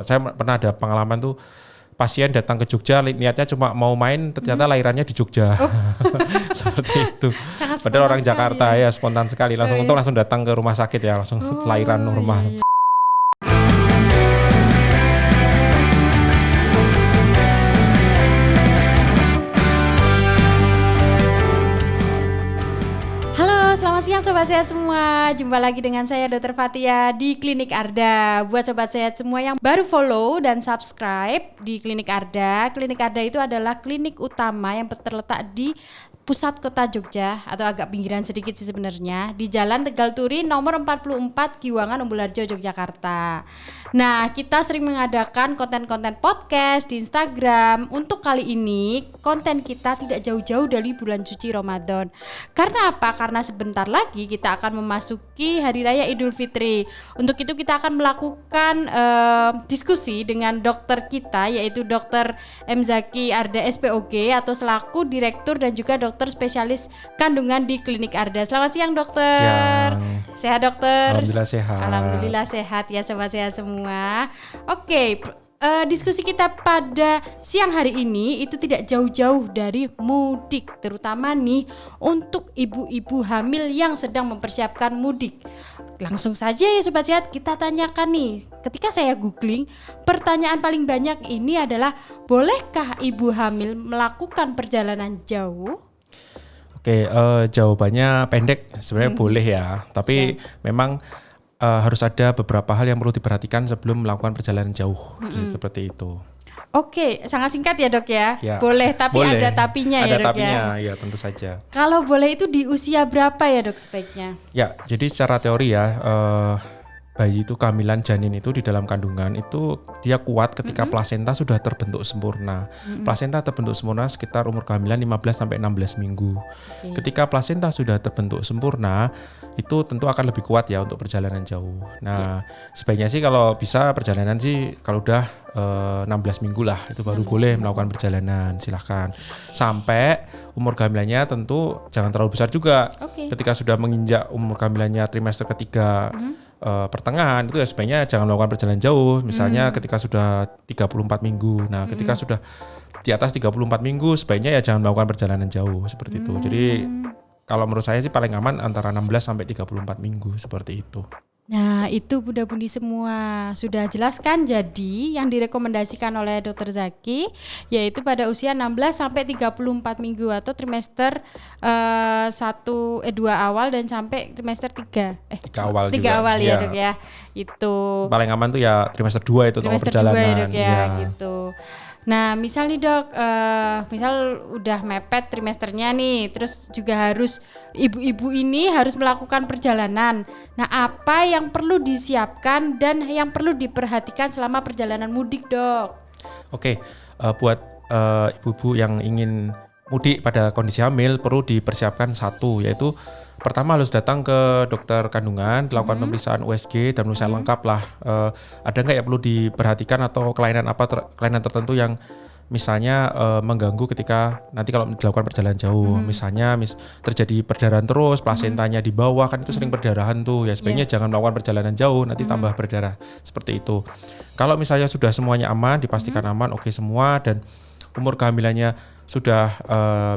Saya pernah ada pengalaman tuh pasien datang ke Jogja niatnya cuma mau main, ternyata lahirannya di Jogja. Seperti itu. Padahal orang Jakarta ya spontan sekali. Langsung datang ke rumah sakit ya, langsung lahiran normal. Iya. Selamat siang Sobat Sehat semua, jumpa lagi dengan saya Dr. Fatia di Klinik Arda. Buat Sobat Sehat semua yang baru follow dan subscribe di Klinik Arda itu adalah klinik utama yang terletak di pusat kota Jogja atau agak pinggiran sedikit sih sebenarnya, di Jalan Tegal Turi nomor 44 Giwangan Umbul Harjo Yogyakarta. Nah, kita sering mengadakan konten-konten podcast di Instagram. Untuk kali ini konten kita tidak jauh-jauh dari bulan suci Ramadan. Karena apa? Karena sebentar lagi kita akan memasuki Hari Raya Idul Fitri. Untuk itu kita akan melakukan diskusi dengan dokter kita, yaitu Dr. M. Zaki Arda SPOG atau selaku direktur dan juga dokter spesialis kandungan di Klinik Arda. Selamat siang dokter. Siang. Sehat dokter? Alhamdulillah sehat. Alhamdulillah sehat ya Sobat Sehat semua. Oke, diskusi kita pada siang hari ini itu tidak jauh-jauh dari mudik, terutama nih untuk ibu-ibu hamil yang sedang mempersiapkan mudik. Langsung saja ya Sobat Sehat, kita tanyakan nih. Ketika saya googling, pertanyaan paling banyak ini adalah, bolehkah ibu hamil melakukan perjalanan jauh? Oke, jawabannya pendek, sebenarnya boleh ya. Tapi memang harus ada beberapa hal yang perlu diperhatikan sebelum melakukan perjalanan jauh, seperti itu. Oke, sangat singkat ya dok ya. Boleh, tapi boleh. Ada tapinya ya dok ya. Ada tapinya, ya tentu saja. Kalau boleh itu di usia berapa ya dok sebaiknya? Ya, jadi secara teori ya, bayi itu kehamilan janin itu di dalam kandungan itu dia kuat ketika plasenta sudah terbentuk sempurna. Plasenta terbentuk sempurna sekitar umur kehamilan 15 sampai 16 minggu. Ketika plasenta sudah terbentuk sempurna, itu tentu akan lebih kuat ya untuk perjalanan jauh. Nah, sebaiknya sih kalau bisa perjalanan sih kalau udah 16 minggu lah itu baru boleh melakukan perjalanan, silahkan. Sampai umur kehamilannya tentu jangan terlalu besar juga. Ketika sudah menginjak umur kehamilannya trimester ketiga pertengahan itu ya sebaiknya jangan melakukan perjalanan jauh. Misalnya ketika sudah 34 minggu. Nah, ketika sudah di atas 34 minggu sebaiknya ya jangan melakukan perjalanan jauh seperti itu. Jadi kalau menurut saya sih paling aman antara 16 sampai 34 minggu seperti itu. Nah, itu Bunda-Budi semua sudah jelaskan. Jadi yang direkomendasikan oleh Dr. Zaki yaitu pada usia 16 sampai 34 minggu atau trimester 2 awal dan sampai trimester 3 awal 3 juga. awal ya dok ya. Itu paling aman tuh ya trimester 2 itu untuk perjalanan 2 ya dok ya, gitu. Nah, misal nih dok, misal udah mepet trimesternya nih, terus juga harus ibu-ibu ini harus melakukan perjalanan. Nah, apa yang perlu disiapkan dan yang perlu diperhatikan selama perjalanan mudik dok? Oke, buat ibu-ibu yang ingin mudik pada kondisi hamil perlu dipersiapkan satu, yaitu pertama harus datang ke dokter kandungan, dilakukan pemeriksaan USG dan pemeriksaan lengkap lah. Ada nggak yang perlu diperhatikan atau kelainan tertentu yang misalnya mengganggu ketika nanti kalau dilakukan perjalanan jauh. Misalnya terjadi perdarahan terus, plasentanya di bawah kan itu sering perdarahan tuh ya, sebaiknya jangan melakukan perjalanan jauh, nanti tambah berdarah seperti itu. Kalau misalnya sudah semuanya aman, dipastikan aman, oke semua, dan umur kehamilannya sudah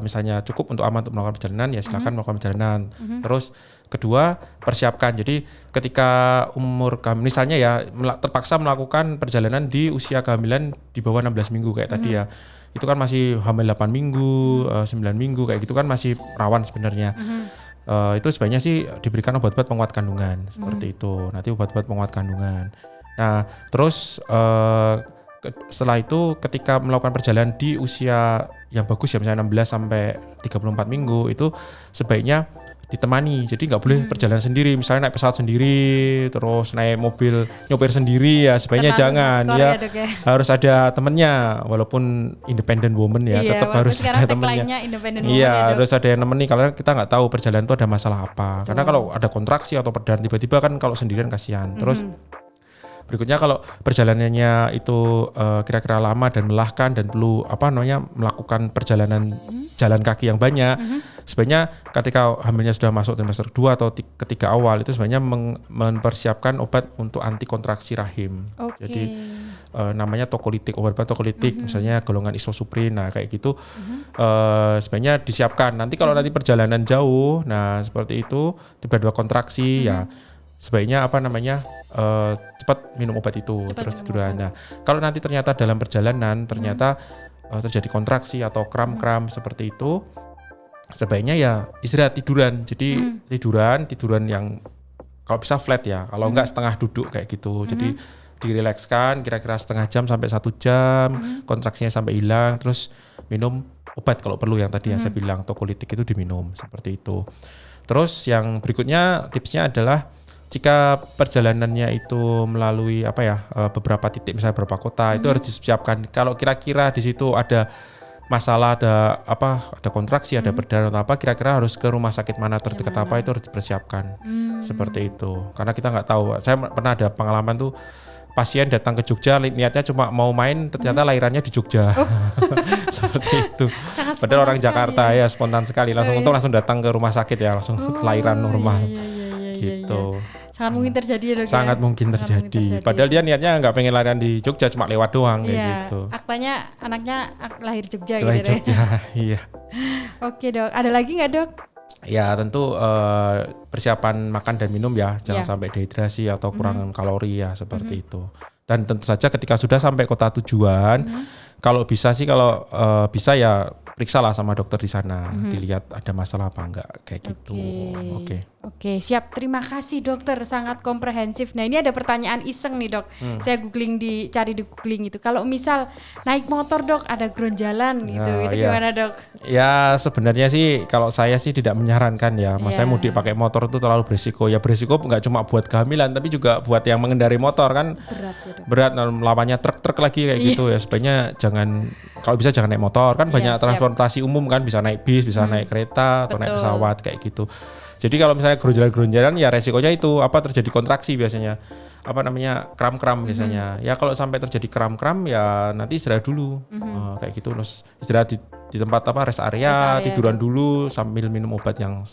misalnya cukup untuk aman untuk melakukan perjalanan, ya silakan melakukan perjalanan. Terus kedua, persiapkan. Jadi ketika umur kehamilan misalnya ya terpaksa melakukan perjalanan di usia kehamilan di bawah 16 minggu kayak tadi ya. Itu kan masih hamil 8 minggu, 9 minggu kayak gitu kan masih rawan sebenarnya. Itu sebaiknya sih diberikan obat-obat penguat kandungan seperti itu. Nanti obat-obat penguat kandungan. Nah, terus setelah itu ketika melakukan perjalanan di usia yang bagus ya misalnya 16 sampai 34 minggu itu sebaiknya ditemani. Jadi nggak boleh perjalanan sendiri, misalnya naik pesawat sendiri, terus naik mobil nyopir sendiri ya sebaiknya jangan ya. Harus ada temennya, walaupun independent woman ya, tetap harus ada temennya. Iya, harus ada yang nemeni kalau kita nggak tahu perjalanan itu ada masalah apa. Karena kalau ada kontraksi atau perdarahan tiba-tiba kan kalau sendirian kasihan. Terus berikutnya kalau perjalanannya itu kira-kira lama dan melelahkan dan perlu melakukan perjalanan jalan kaki yang banyak, sebenarnya ketika hamilnya sudah masuk trimester 2 atau ketiga awal itu sebenarnya mempersiapkan obat untuk anti kontraksi rahim. Jadi namanya tokolitik, obat tokolitik, misalnya golongan isosuprin, nah kayak gitu sebenarnya disiapkan. Nanti kalau nanti perjalanan jauh, nah seperti itu tiba-tiba kontraksi ya sebaiknya cepat minum obat itu terus tiduran. Nah kalau nanti ternyata dalam perjalanan ternyata terjadi kontraksi atau kram-kram seperti itu, sebaiknya ya istirahat tiduran. Jadi tiduran yang kalau bisa flat ya, kalau enggak setengah duduk kayak gitu. Jadi dirilekskan kira-kira setengah jam sampai 1 jam, kontraksinya sampai hilang, terus minum obat kalau perlu yang tadi yang saya bilang tokolitik itu diminum seperti itu. Terus yang berikutnya tipsnya adalah jika perjalanannya itu melalui beberapa titik, misalnya beberapa kota, itu harus disiapkan. Kalau kira-kira di situ ada masalah, ada kontraksi, ada berdarah atau apa, kira-kira harus ke rumah sakit mana terdekat apa, itu harus dipersiapkan. Seperti itu. Karena kita nggak tahu. Saya pernah ada pengalaman tuh pasien datang ke Jogja niatnya cuma mau main, ternyata lahirannya di Jogja. Seperti itu. Padahal orang Jakarta ya, spontan sekali. Langsung datang ke rumah sakit ya, langsung lahiran normal. Gitu. Sangat mungkin terjadi ya dok. Sangat mungkin terjadi. Padahal dia niatnya nggak pengen lahiran di Jogja, cuma lewat doang kayak gitu. Aktanya anaknya lahir Jogja lahir gitu. Jogja, iya. Oke dok, ada lagi nggak dok? Ya tentu persiapan makan dan minum ya, jangan sampai dehidrasi atau kurang kalori ya seperti itu. Dan tentu saja ketika sudah sampai kota tujuan, kalau bisa bisa ya periksalah sama dokter di sana, dilihat ada masalah apa enggak kayak gitu. Oke, siap. Terima kasih dokter, sangat komprehensif. Nah ini ada pertanyaan iseng nih dok. Saya cari di googling gitu. Kalau misal naik motor dok, ada gronjalan gitu, itu gimana dok? Ya sebenarnya sih kalau saya sih tidak menyarankan ya. Saya mudik pakai motor itu terlalu berisiko. Ya berisiko nggak cuma buat kehamilan, tapi juga buat yang mengendarai motor kan. Berat lawannya truk lagi kayak gitu ya. Sebenarnya kalau bisa jangan naik motor kan, banyak transportasi umum kan, bisa naik bis, bisa naik kereta atau naik pesawat kayak gitu. Jadi kalau misalnya geronjalan ya resikonya itu terjadi kontraksi biasanya, kram-kram biasanya. Ya kalau sampai terjadi kram-kram ya nanti istirahat dulu, kayak gitu. Terus istirahat di tempat rest area, tiduran dulu sambil minum obat yang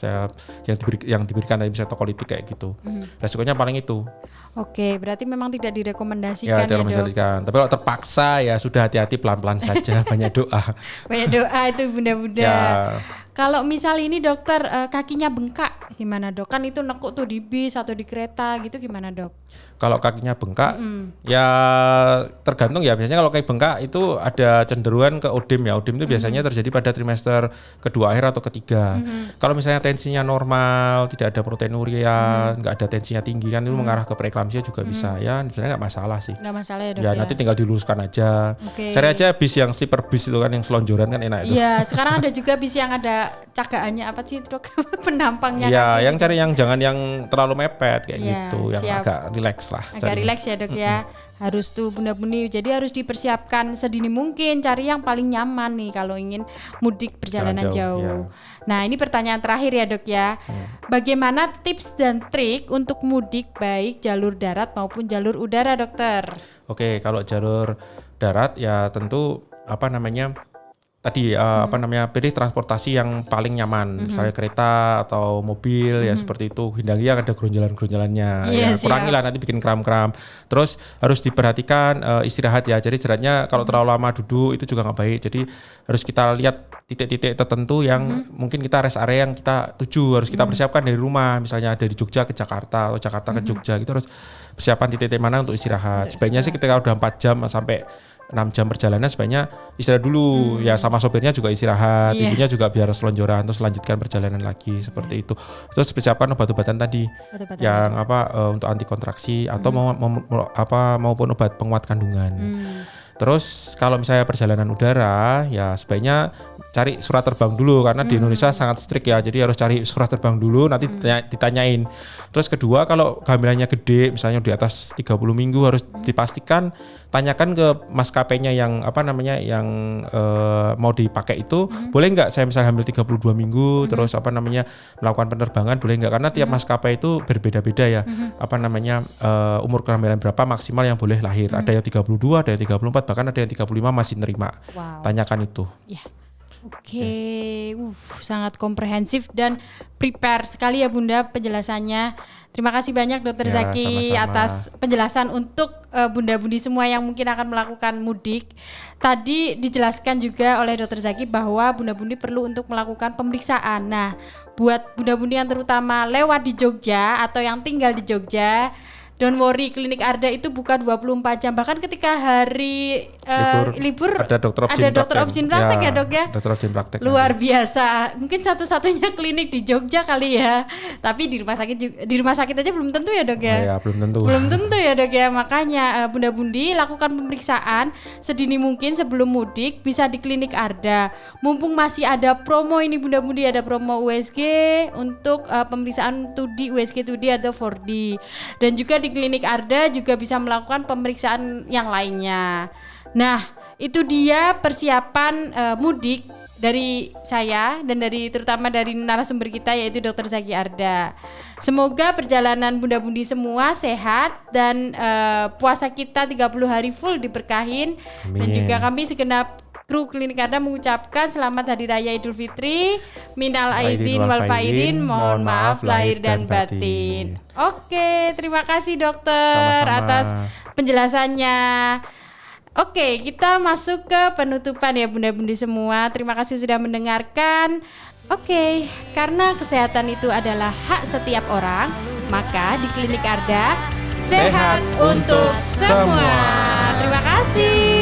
diberikan tadi, misalnya tokolitik kayak gitu. Resikonya paling itu. Oke, berarti memang tidak direkomendasikan ya dok. Tapi kalau terpaksa ya sudah, hati-hati, pelan-pelan saja, banyak doa. Banyak doa itu bunda-bunda. Ya. Kalau misal ini dokter kakinya bengkak, gimana dok? Kan itu nekuk tuh di bis atau di kereta gitu, gimana dok? Kalau kakinya bengkak, ya tergantung ya. Biasanya kalau kaki bengkak itu ada cenderungan ke ODEM ya. ODEM itu biasanya terjadi pada trimester kedua akhir atau ketiga. Kalau misalnya tensinya normal, tidak ada proteinuria, nggak ada tensinya tinggi kan, itu mengarah ke preeklamsia juga bisa ya. Sebenarnya nggak masalah sih. Nggak masalah ya dok. Ya nanti tinggal diluruskan aja. Cari aja bis yang sleeper bis itu kan, yang selonjoran kan enak itu. Iya, sekarang ada juga bis yang ada cagaannya apa sih dok? Penampangnya. Iya, yang cari yang jangan yang terlalu mepet kayak gitu, yang agak rileks lah. Agak rileks ya dok ya. Harus tuh bunda-bunda, jadi harus dipersiapkan sedini mungkin, cari yang paling nyaman nih kalau ingin mudik perjalanan jauh. Nah ini pertanyaan terakhir ya dok ya. Bagaimana tips dan trik untuk mudik baik jalur darat maupun jalur udara dokter? Oke, kalau jalur darat ya tentu pilih transportasi yang paling nyaman, misalnya kereta atau mobil ya seperti itu. Hindari yang ada geronjalan-geronjalannya, kurangilah nanti bikin kram-kram. Terus harus diperhatikan istirahat ya. Jadi istirahatnya kalau terlalu lama duduk itu juga nggak baik. Jadi harus kita lihat titik-titik tertentu yang mungkin kita rest area yang kita tuju, harus kita persiapkan dari rumah. Misalnya dari Jogja ke Jakarta atau Jakarta ke Jogja, gitu harus persiapan titik-titik mana untuk istirahat. Sebaiknya sih ketika udah 4 jam sampai 6 jam perjalanan sebaiknya istirahat dulu ya, sama sopirnya juga istirahat, ibunya juga biar selonjoran, terus lanjutkan perjalanan lagi seperti itu. Terus persiapkan obat-obatan tadi yang untuk anti kontraksi atau maupun obat penguat kandungan. Terus kalau misalnya perjalanan udara ya sebaiknya cari surat terbang dulu, karena di Indonesia sangat strict ya, jadi harus cari surat terbang dulu, nanti ditanyain. Terus kedua, kalau kehamilannya gede misalnya di atas 30 minggu harus dipastikan, tanyakan ke maskapainya yang mau dipakai itu, boleh nggak saya misalnya hamil 32 minggu terus melakukan penerbangan, boleh nggak, karena tiap maskapai itu berbeda-beda ya, umur kehamilan berapa maksimal yang boleh lahir, ada yang 32, ada yang 34, bahkan ada yang 35 masih nerima. Tanyakan itu. Oke, sangat komprehensif dan prepare sekali ya Bunda penjelasannya. Terima kasih banyak Dokter Ya, Zaki sama-sama. atas penjelasan untuk bunda-budi semua yang mungkin akan melakukan mudik. Tadi dijelaskan juga oleh Dokter Zaki bahwa bunda-budi perlu untuk melakukan pemeriksaan. Nah, buat bunda-budi yang terutama lewat di Jogja atau yang tinggal di Jogja, don't worry, Klinik Arda itu buka 24 jam. Bahkan ketika hari libur ada dokter opsin praktek ya Dok ya? Dokter opsin praktek. Luar biasa. Mungkin satu-satunya klinik di Jogja kali ya. Tapi di rumah sakit juga, di rumah sakit aja belum tentu ya Dok ya? Ya, belum tentu. Belum tentu ya Dok ya. Makanya bunda-bundi lakukan pemeriksaan sedini mungkin sebelum mudik bisa di Klinik Arda. Mumpung masih ada promo ini bunda-bundi, ada promo USG untuk pemeriksaan 2D, USG 2D atau 4D. Dan juga di Klinik Arda juga bisa melakukan pemeriksaan yang lainnya. Nah, itu dia persiapan mudik dari saya dan dari terutama dari narasumber kita yaitu Dr. Zaki Arda. Semoga perjalanan bunda-budi semua sehat dan puasa kita 30 hari full diberkahin. Amin. Dan juga kami segenap kru Klinik Arda mengucapkan selamat Hari Raya Idul Fitri, minal aidin wal faidin, mohon maaf lahir dan batin. Oke, terima kasih dokter Sama-sama. atas penjelasannya. Oke, kita masuk ke penutupan ya bunda-bunda semua. Terima kasih sudah mendengarkan. Oke, karena kesehatan itu adalah hak setiap orang, maka di Klinik Arda sehat untuk semua. Terima kasih.